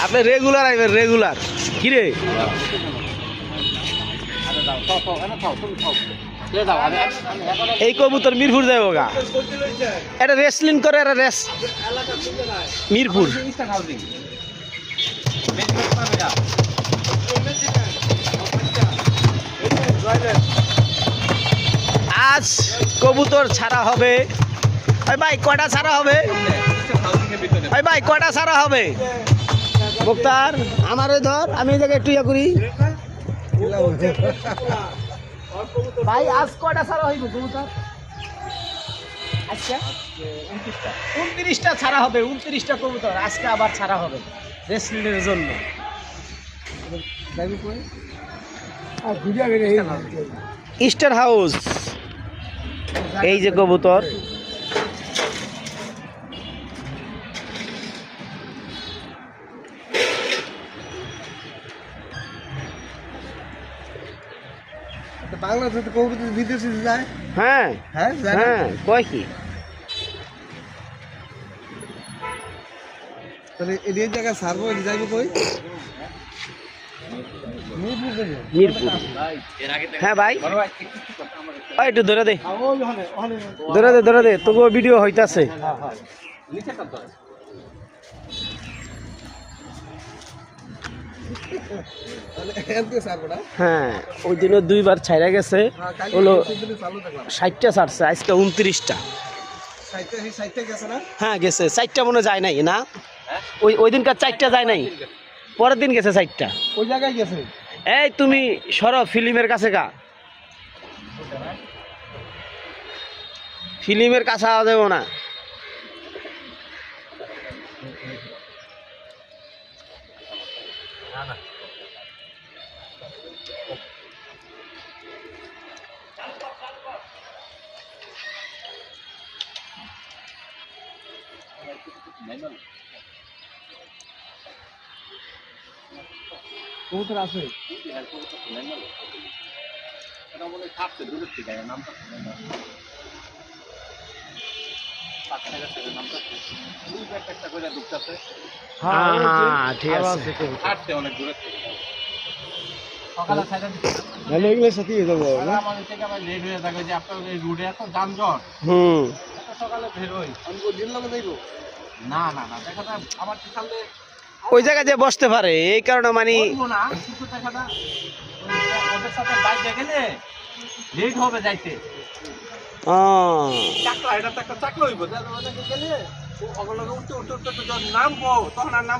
আপনি regular আইবেন regular কি রে এই কবুতর মিরপুর যাবো গা এটা রেসলিং করে এটা রেস মিরপুর আজ কবুতর ছাড়া হবে ওই ভাই কয়টা ছাড়া হবে ওই ভাই কয়টা ছাড়া হবে মুক্তার আমার ওই ধর আমি এই জায়গায় একটু ইয়া করি ভাই আজ কয়টা ছাড়া হইব কবুতর আচ্ছা 29টা ছাড়া হবে 29টা কবুতর আজকে আবার ছাড়া হবে রেসলিংয়ের জন্য স্টার হাউস এই যে কবুতর বাংলাদেশে তো কবুতর বিদেশে যায় হ্যাঁ হ্যাঁ হ্যাঁ কয় কি তাহলে এই জায়গা ছাড়বো যাইব কই মিরপুর হ্যাঁ ভাই ওই একটু ধরে দে ধরে দে তবুও ভিডিও হইতাছে হ্যাঁ ওই দিনও দুইবার ছাইরা গেছে হলো 60টা ছাড়ছে আজকে 29টা হ্যাঁ গেছে 4টা মনে যায় নাই না ওই দিনকার 4টা যায় নাই পরের দিন গেছে 4টা ওই জায়গায় গেছে এই তুমি সরো ফিল্মের কাছে গা ফিল্মের কাছে আওয়া যাবো না কবুতর আছে হ্যাঁ ঠিক আছে এগুলোর সাথে যাবো হুম ওই জায়গায় যে বসতে পারে এই কারণে মানে নামবো তখন আর নাম